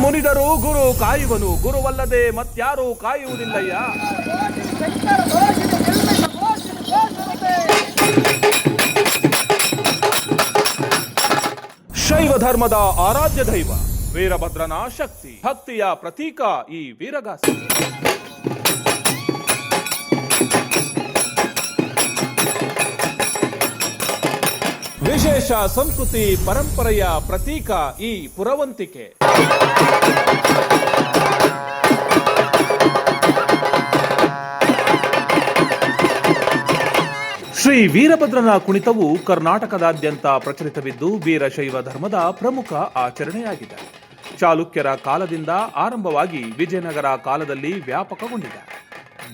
ಮುನಿದರು ಗುರು ಕಾಯುವನು, ಗುರುವಲ್ಲದೆ ಮತ್ಯಾರೂ ಕಾಯುವುದಿಲ್ಲಯ್ಯ. ಶೈವ ಧರ್ಮದ ಆರಾಧ್ಯ ದೈವ ವೀರಭದ್ರನ ಶಕ್ತಿ ಭಕ್ತಿಯ ಪ್ರತೀಕ ಈ ವೀರಗಾಸೆ. ವಿಶೇಷ ಸಂಸ್ಕೃತಿ ಪರಂಪರೆಯ ಪ್ರತೀಕ ಈ ಪುರವಂತಿಕೆ. ಶ್ರೀ ವೀರಭದ್ರನ ಕುಣಿತವು ಕರ್ನಾಟಕದಾದ್ಯಂತ ಪ್ರಚಲಿತವಿದ್ದು ವೀರಶೈವ ಧರ್ಮದ ಪ್ರಮುಖ ಆಚರಣೆಯಾಗಿದೆ. ಚಾಲುಕ್ಯರ ಕಾಲದಿಂದ ಆರಂಭವಾಗಿ ವಿಜಯನಗರ ಕಾಲದಲ್ಲಿ ವ್ಯಾಪಕಗೊಂಡಿದೆ.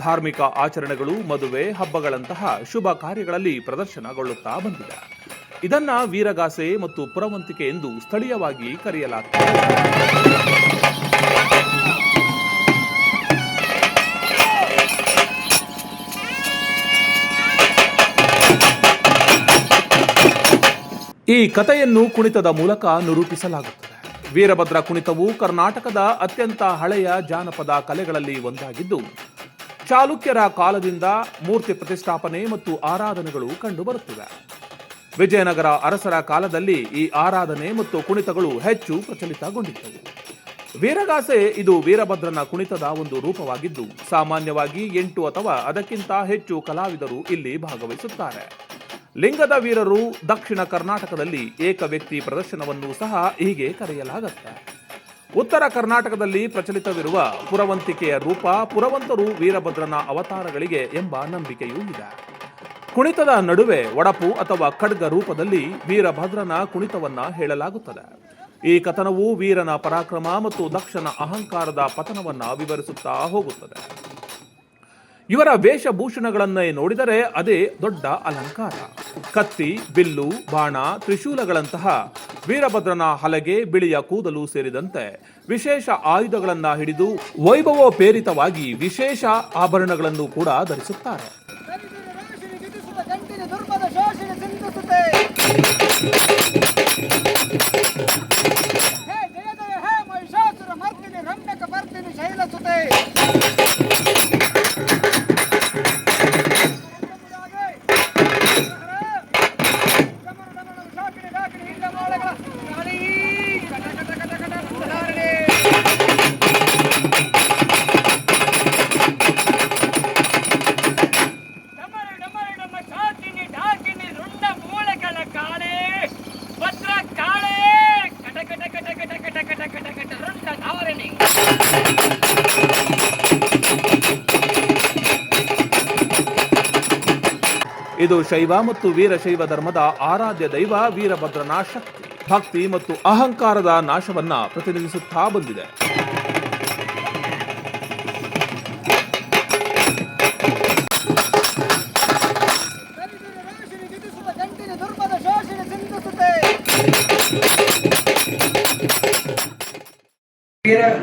ಧಾರ್ಮಿಕ ಆಚರಣೆಗಳು, ಮದುವೆ, ಹಬ್ಬಗಳಂತಹ ಶುಭ ಕಾರ್ಯಗಳಲ್ಲಿ ಪ್ರದರ್ಶನಗೊಳ್ಳುತ್ತಾ ಬಂದಿದೆ. ಇದನ್ನ ವೀರಗಾಸೆ ಮತ್ತು ಪುರವಂತಿಕೆ ಎಂದು ಸ್ಥಳೀಯವಾಗಿ ಕರೆಯಲಾಗುತ್ತದೆ. ಈ ಕಥೆಯನ್ನು ಕುಣಿತದ ಮೂಲಕ ನಿರೂಪಿಸಲಾಗುತ್ತದೆ. ವೀರಭದ್ರ ಕುಣಿತವು ಕರ್ನಾಟಕದ ಅತ್ಯಂತ ಹಳೆಯ ಜಾನಪದ ಕಲೆಗಳಲ್ಲಿ ಒಂದಾಗಿದ್ದು, ಚಾಲುಕ್ಯರ ಕಾಲದಿಂದ ಮೂರ್ತಿ ಪ್ರತಿಷ್ಠಾಪನೆ ಮತ್ತು ಆರಾಧನೆಗಳು ಕಂಡುಬರುತ್ತಿವೆ. ವಿಜಯನಗರ ಅರಸರ ಕಾಲದಲ್ಲಿ ಈ ಆರಾಧನೆ ಮತ್ತು ಕುಣಿತಗಳು ಹೆಚ್ಚು ಪ್ರಚಲಿತಗೊಂಡಿದ್ದವು. ವೀರಗಾಸೆ ಇದು ವೀರಭದ್ರನ ಕುಣಿತದ ಒಂದು ರೂಪವಾಗಿದ್ದು, ಸಾಮಾನ್ಯವಾಗಿ 8 ಅಥವಾ ಅದಕ್ಕಿಂತ ಹೆಚ್ಚು ಕಲಾವಿದರು ಇಲ್ಲಿ ಭಾಗವಹಿಸುತ್ತಾರೆ. ಲಿಂಗದ ವೀರರು ದಕ್ಷಿಣ ಕರ್ನಾಟಕದಲ್ಲಿ ಏಕ ವ್ಯಕ್ತಿ ಪ್ರದರ್ಶನವನ್ನು ಸಹ ಹೀಗೆ ಕರೆಯಲಾಗುತ್ತೆ. ಉತ್ತರ ಕರ್ನಾಟಕದಲ್ಲಿ ಪ್ರಚಲಿತವಿರುವ ಪುರವಂತಿಕೆಯ ರೂಪ ಪುರವಂತರು ವೀರಭದ್ರನ ಅವತಾರಗಳಿಗೆ ಎಂಬ ನಂಬಿಕೆಯೂ ಇದೆ. ಕುಣಿತದ ನಡುವೆ ಒಡಪು ಅಥವಾ ಖಡ್ಗ ರೂಪದಲ್ಲಿ ವೀರಭದ್ರನ ಕುಣಿತವನ್ನ ಹೇಳಲಾಗುತ್ತದೆ. ಈ ಕಥನವು ವೀರನ ಪರಾಕ್ರಮ ಮತ್ತು ದಕ್ಷನ ಅಹಂಕಾರದ ಪತನವನ್ನ ವಿವರಿಸುತ್ತಾ ಹೋಗುತ್ತದೆ. ಇವರ ವೇಷಭೂಷಣಗಳನ್ನೇ ನೋಡಿದರೆ ಅದೇ ದೊಡ್ಡ ಅಲಂಕಾರ. ಕತ್ತಿ, ಬಿಲ್ಲು, ಬಾಣ, ತ್ರಿಶೂಲಗಳಂತಹ ವೀರಭದ್ರನ ಹಲಗೆ, ಬಿಳಿಯ ಕೂದಲು ಸೇರಿದಂತೆ ವಿಶೇಷ ಆಯುಧಗಳನ್ನ ಹಿಡಿದು ವೈಭವೋಪೇರಿತವಾಗಿ ವಿಶೇಷ ಆಭರಣಗಳನ್ನು ಕೂಡ ಧರಿಸುತ್ತಾರೆ. ಇದು ಶೈವ ಮತ್ತು ವೀರಶೈವ ಧರ್ಮದ ಆರಾಧ್ಯ ದೈವ ವೀರಭದ್ರನ ಶಕ್ತಿ, ಭಕ್ತಿ ಮತ್ತು ಅಹಂಕಾರದ ನಾಶವನ್ನ ಪ್ರತಿನಿಧಿಸುತ್ತಾ ಬಂದಿದೆ.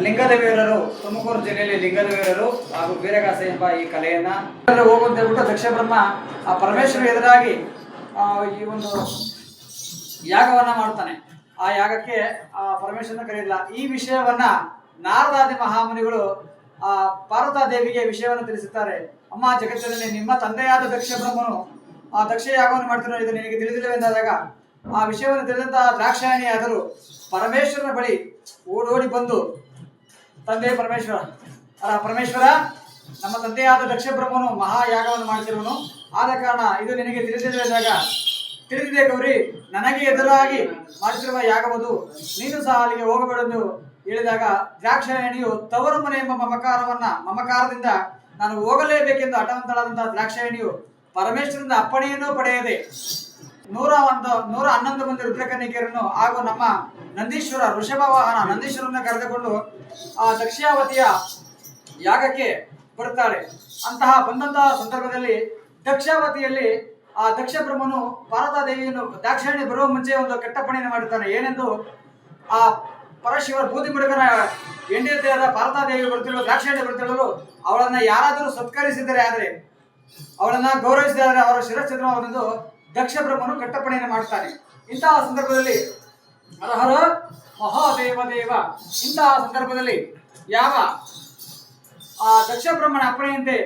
ಲಿಂಗದ ವೀರರು ತುಮಕೂರು ಜಿಲ್ಲೆಯಲ್ಲಿ ಲಿಂಗದ ವೀರರು ಹಾಗೂ ವೀರಗಾಸೆ ಎಂಬ ಈ ಕಲೆಯನ್ನ ಹೋಗುವಂತ ಹೇಳ್ಬಿಟ್ಟು ದಕ್ಷ ಬ್ರಹ್ಮ ಆ ಪರಮೇಶ್ವರ ಎದುರಾಗಿ ಈ ಒಂದು ಯಾಗವನ್ನ ಮಾಡ್ತಾನೆ. ಆ ಯಾಗಕ್ಕೆ ಆ ಪರಮೇಶ್ವರನ ಕರೆಯಿಲ್ಲ. ಈ ವಿಷಯವನ್ನ ನಾರದಾದಿ ಮಹಾಮುನಿಗಳು ಆ ಪಾರ್ವತಾದೇವಿಗೆ ವಿಷಯವನ್ನು ತಿಳಿಸುತ್ತಾರೆ. ಅಮ್ಮ ಜಗತ್ತಿನಲ್ಲಿ ನಿಮ್ಮ ತಂದೆಯಾದ ದಕ್ಷ ಬ್ರಹ್ಮನು ಆ ದಕ್ಷ ಯಾಗವನ್ನು ಮಾಡ್ತಿರೋ ಇದು ನಿನಗೆ ತಿಳಿದಿಲ್ಲವೆಂದಾಗ ಆ ವಿಷಯವನ್ನು ತಿಳಿದಂತಹ ದ್ರಾಕ್ಷಾಯಣಿ ಆದರೂ ಪರಮೇಶ್ವರನ ಬಳಿ ಓಡೋಡಿ ಬಂದು, ತಂದೆ ಪರಮೇಶ್ವರ ನಮ್ಮ ತಂದೆಯಾದ ದಕ್ಷ ಬ್ರಹ್ಮನು ಮಹಾಯಾಗವನ್ನು ಮಾಡ್ತಿರುವನು, ಆದ ಕಾರಣ ಇದು ನಿನಗೆ ತಿಳಿದಿಲ್ಲವೆಂದಾಗ, ತಿಳಿದಿದೆ ಗೌರಿ, ನನಗೆ ಎದುರಾಗಿ ಮಾಡುತ್ತಿರುವ ಯಾಗವುದು, ನೀನು ಸಹ ಅಲ್ಲಿಗೆ ಹೋಗಬೇಡೆಂದು ಹೇಳಿದಾಗ ದ್ರಾಕ್ಷಾಯಣಿಯು ತವರು ಮನೆ ಎಂಬ ಮಮಕಾರದಿಂದ ನಾನು ಹೋಗಲೇಬೇಕೆಂದು ಹಠವಂತಳಾದಂತಹ ದ್ರಾಕ್ಷಾಯಣಿಯು ಪರಮೇಶ್ವರನ ಅಪ್ಪಣೆಯನ್ನು ಪಡೆಯದೆ 111 ಮಂದಿ ರುದ್ರಕನ್ಯಕೆಯರನ್ನು ಹಾಗೂ ನಮ್ಮ ನಂದೀಶ್ವರ ವೃಷಭ ವಾಹನ ನಂದೀಶ್ವರನ್ನ ಕರೆದುಕೊಂಡು ಆ ದಕ್ಷಾವತಿಯ ಯಾಗಕ್ಕೆ ಬರುತ್ತಾರೆ. ಬಂದಂತಹ ಸಂದರ್ಭದಲ್ಲಿ ದಕ್ಷಾವತಿಯಲ್ಲಿ ಆ ದಕ್ಷ ಬ್ರಹ್ಮನು ಪಾರ್ವತಾದೇವಿಯನ್ನು ದಾಕ್ಷಾಯಣಿ ಬರುವ ಮುಂಚೆ ಒಂದು ಕೆಟ್ಟಪ್ಪಣೆಯನ್ನು ಮಾಡುತ್ತಾನೆ. ಏನೆಂದು ಆ ಪರಶಿವರ ಬೂದಿ ಮುಡುಗನ ಹೆಂಡತಿಯಾದ ಪಾರ್ವತಾದೇವಿ ಬರುತ್ತಿರುವ ದಾಕ್ಷಾಯಣಿ ಬರುತ್ತಿರಲು ಅವಳನ್ನ ಯಾರಾದರೂ ಸತ್ಕರಿಸಿದರೆ ಆದರೆ, ಅವಳನ್ನ ಗೌರವಿಸಿದರೆ ಅವರ ಶಿರಚ್ಛೇದನವೆಂದು ದಕ್ಷ ಬ್ರಹ್ಮನು ಕಟ್ಟಪ್ಪಣೆಯನ್ನು ಮಾಡುತ್ತಾನೆ. ಇಂತಹ ಸಂದರ್ಭದಲ್ಲಿ ಹರ ಮಹಾದೇವ ದೇವ. ಇಂತಹ ಸಂದರ್ಭದಲ್ಲಿ ಯಾವ ಆ ದಕ್ಷ ಬ್ರಹ್ಮನ ಅಪ್ಪಣೆಯಂತೆ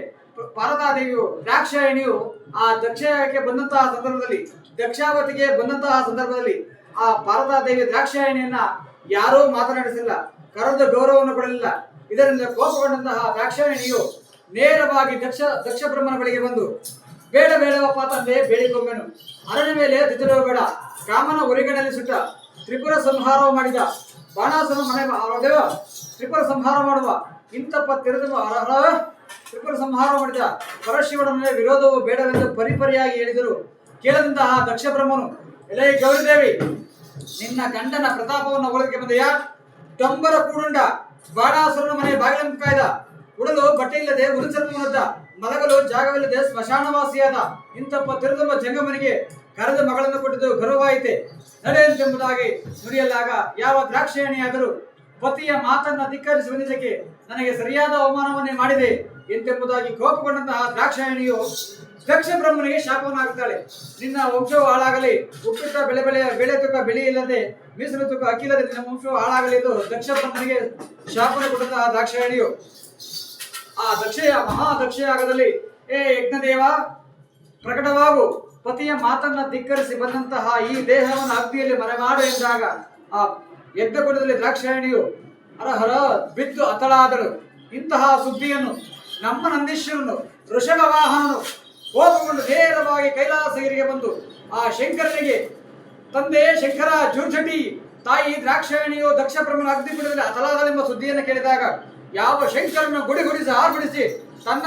ಪಾರ್ವತಾದೇವಿಯು ದಾಕ್ಷಾಯಣಿಯು ಆ ದಕ್ಷಕ್ಕೆ ಬಂದಂತಹ ಸಂದರ್ಭದಲ್ಲಿ, ದಕ್ಷಾವತಿಗೆ ಬಂದಂತಹ ಸಂದರ್ಭದಲ್ಲಿ ಆ ಪಾರ್ವತಾದೇವಿ ದಾಕ್ಷಾಯಣಿಯನ್ನ ಯಾರೂ ಮಾತನಾಡಿಸಿಲ್ಲ, ಕರೆದು ಗೌರವವನ್ನು ಕೊಡಲಿಲ್ಲ. ಇದರಿಂದ ಕೋಪಗೊಂಡಂತಹ ದಾಕ್ಷಾಯಣಿಯು ನೇರವಾಗಿ ದಕ್ಷ ಬ್ರಹ್ಮನ ಬಳಿಗೆ ಬಂದು, ಬೇಡ ಬೇಡವಪ್ಪ ತಂದೆ ಬೇಡಿಕೊಂಬೆನು, ಅರಣ್ಯ ಮೇಲೆ ತಿದ್ದಲು ಬೇಡ, ಕಾಮನ ಉರಿಗಡಲಿ ಸುಟ್ಟ, ತ್ರಿಪುರ ಸಂಹಾರ ಮಾಡಿದ, ಬಾಣಾಸುರ ಮನೆ ದೇವ ತ್ರಿಪುರ ಸಂಹಾರ ಮಾಡುವ, ಇಂತಪ್ಪ ತ್ರಿಪುರ ಸಂಹಾರ ಮಾಡಿದ ಪರಶಿವನ ವಿರೋಧವು ಬೇಡವೆಂದು ಪರಿಪರಿಯಾಗಿ ಹೇಳಿದರು. ಕೇಳದಂತಹ ದಕ್ಷ ಬ್ರಹ್ಮನು, ಎಲೈ ಗೌರಿದೇವಿ, ನಿನ್ನ ಗಂಡನ ಪ್ರತಾಪವನ್ನು ಒಳಗೆ ಬಂದೆಯಾ? ಡಂಬರ ಕೂಡುಂಡ ಬಾಣಾಸುರನ ಮನೆ ಬಾಗಿಲನ್ನು ಕಾಯ್ದ, ಉಡಲು ಬಟ್ಟೆ ಇಲ್ಲದೆ ಉರುಚರ್ಮನದ್ದ, ಮಲಗಲು ಜಾಗವಿಲ್ಲದೆ ಸ್ಮಶಾನವಾಸಿಯಾದ, ಇಂತಪ್ಪ ತಿರುಗಂಬ ಜಂಗಮನಿಗೆ ಕರೆದ ಮಗಳನ್ನು ಕೊಟ್ಟಿದ್ದು ಗರ್ವವಾಯಿತೆ ನಡೆಯಂತೆಂಬುದಾಗಿ ನುಡಿಯಲಾಗ, ಯಾವ ದ್ರಾಕ್ಷಾಯಣಿಯಾದರೂ ಪತಿಯ ಮಾತನ್ನ ಧಿಕ್ಕರಿಸಿ ಬಂದಿದ್ದಕ್ಕೆ ನನಗೆ ಸರಿಯಾದ ಅವಮಾನವನ್ನೇ ಮಾಡಿದೆ ಎಂತೆಂಬುದಾಗಿ ಕೋಪಗೊಂಡಂತಹ ದ್ರಾಕ್ಷಾಯಣಿಯು ದಕ್ಷ ಬ್ರಹ್ಮನಿಗೆ ಶಾಪವನ್ನಾಗುತ್ತಾಳೆ. ನಿನ್ನ ವಂಶವು ಹಾಳಾಗಲಿ, ಉಪ್ಪಿಟ್ಟ ಬೆಳೆ ತೂಕ ಬೆಳೆ ಇಲ್ಲದೆ ಮೀಸಲು ತೂಕ ಅಕ್ಕಿಲ್ಲದೆ ನಿನ್ನ ವಂಶವು ಹಾಳಾಗಲಿ ಎಂದು ದಕ್ಷ ಬ್ರಹ್ಮನಿಗೆ ಶಾಪನ ಕೊಟ್ಟಂತಹ ದ್ರಾಕ್ಷಾಯಣಿಯು ಆ ಮಹಾದಕ್ಷಯಾಗದಲ್ಲಿ, ಏ ಯಜ್ಞದೇವ ಪ್ರಕಟವಾಗು, ಪತಿಯ ಮಾತನ್ನ ಧಿಕ್ಕರಿಸಿ ಬಂದಂತಹ ಈ ದೇಹವನ್ನು ಅಗ್ನಿಯಲ್ಲಿ ಮರೆಮಾಡು ಎಂದಾಗ ಆ ಯಜ್ಞಕೂಟದಲ್ಲಿ ದ್ರಾಕ್ಷಾಯಣಿಯು ಹರಹರ ಬಿದ್ದು ಅತಳಾದಳು. ಇಂತಹ ಸುದ್ದಿಯನ್ನು ನಮ್ಮ ನಂದೀಶ್ವರನು ವೃಷಭ ವಾಹನನು ಕೋಪಗೊಂಡು ನೇರವಾಗಿ ಕೈಲಾಸಗಿರಿಗೆ ಬಂದು ಆ ಶಂಕರನಿಗೆ, ತಂದೆ ಶಂಕರ ಜೂರ್ಜಟಿ, ತಾಯಿ ದ್ರಾಕ್ಷಾಯಣಿಯು ದಕ್ಷ ಬ್ರಹ್ಮನ ಅಗ್ನಿಕೂಟದಲ್ಲಿ ಅತಳಾದಳೆಂಬ ಸುದ್ದಿಯನ್ನು ಕೇಳಿದಾಗ ಯಾವ ಶಂಕರನ ಗುಡಿಗುಡಿಸಿ ಆರ್ಬಿಡಿಸಿ ತನ್ನ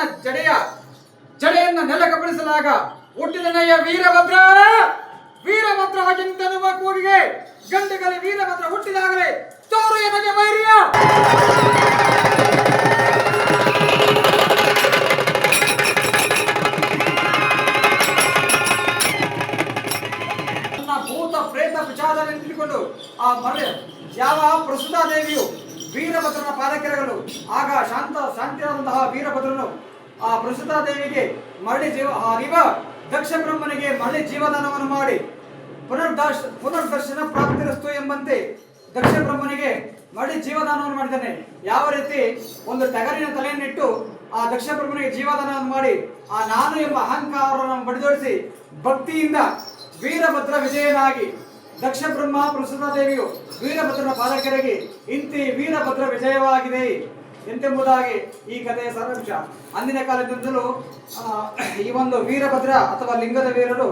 ಜಡೆಯನ್ನ ನೆಲಕಪಡಿಸಲಾಗ, ಹುಟ್ಟಿದನಯ್ಯ ವೀರಭದ್ರ, ವೀರಭದ್ರ ಅಜಂತನುವ ಕೂಡಿಗೆ ಗಂಡುಗಲಿ ವೀರಭದ್ರ ಹುಟ್ಟಿದಾಗಲೇ ತೋರು ಎನಗೆ ವೈರ್ಯ. ಭೂತ ಪ್ರೇತ ವಿಚಾರದಲ್ಲಿ ತಿಳಿದುಕೊಂಡು ಆ ಮರಳಿ ಯಾವ ಪ್ರಸುತಾದೇವಿಯು ವೀರಭದ್ರನ ಪಾದಕ್ಕೆರಗಲು, ಆಗ ಶಾಂತಿಯಾದಂತಹ ವೀರಭದ್ರನು ಆ ಪ್ರಸುತಾದೇವಿಗೆ ಮರಳಿ ದಕ್ಷ ಬ್ರಹ್ಮನಿಗೆ ಮರಳಿ ಜೀವದಾನವನ್ನು ಮಾಡಿ ಪುನರ್ದರ್ಶನ ಪ್ರಾಪ್ತಿರಸ್ತು ಎಂಬಂತೆ ದಕ್ಷ ಬ್ರಹ್ಮನಿಗೆ ಮರಳಿ ಜೀವದಾನವನ್ನು ಮಾಡಿದ್ದಾನೆ. ಯಾವ ರೀತಿ ಒಂದು ಟಗರಿನ ತಲೆಯನ್ನಿಟ್ಟು ಆ ದಕ್ಷ ಬ್ರಹ್ಮನಿಗೆ ಜೀವದಾನವನ್ನು ಮಾಡಿ ಆ ನಾನು ಎಂಬ ಅಹಂಕಾರವನ್ನು ಬಡಿದೋಡಿಸಿ ಭಕ್ತಿಯಿಂದ ವೀರಭದ್ರ ವಿಜಯನಾಗಿ ದಕ್ಷ ಬ್ರಹ್ಮ ಪ್ರಸುತಾದೇವಿಯು ವೀರಭದ್ರನ ಪಾದಕೆರಗಿ ಇಂತಿ ವೀರಭದ್ರ ವಿಜಯವಾಗಿದೆ ಎಂತೆಂಬುದಾಗಿ ಈ ಕಥೆಯ ಸಾರಾಂಶ. ಅಂದಿನ ಕಾಲದಿಂದಲೂ ಈ ಒಂದು ವೀರಭದ್ರ ಅಥವಾ ಲಿಂಗದ ವೀರರು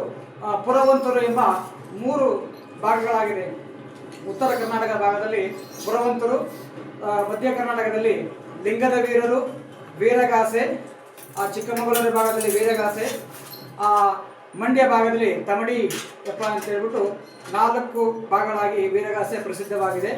ಪುರವಂತರು ಎಂಬ 3 ಭಾಗಗಳಾಗಿದೆ. ಉತ್ತರ ಕರ್ನಾಟಕ ಭಾಗದಲ್ಲಿ ಪುರವಂತರು, ಮಧ್ಯ ಕರ್ನಾಟಕದಲ್ಲಿ ಲಿಂಗದ ವೀರರು, ವೀರಗಾಸೆ, ಚಿಕ್ಕಮಗಳೂರು ಭಾಗದಲ್ಲಿ ವೀರಗಾಸೆ, ಮಂಡ್ಯ ಭಾಗದಲ್ಲಿ ತಮಡಿ ಯಪ್ಪ ಅಂತ ಹೇಳ್ಬಿಟ್ಟು 4 ಭಾಗಗಳಾಗಿ ವೀರಗಾಸೆ ಪ್ರಸಿದ್ಧವಾಗಿದೆ.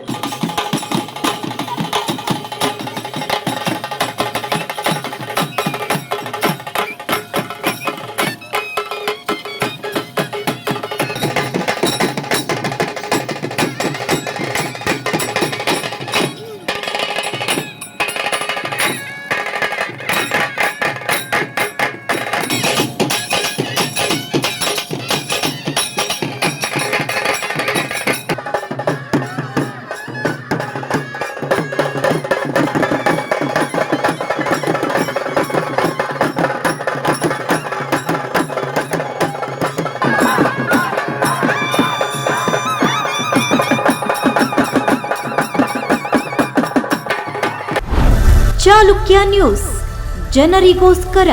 ಚಾಲುಕ್ಯ ನ್ಯೂಸ್, ಜನರಿಗೋಸ್ಕರ.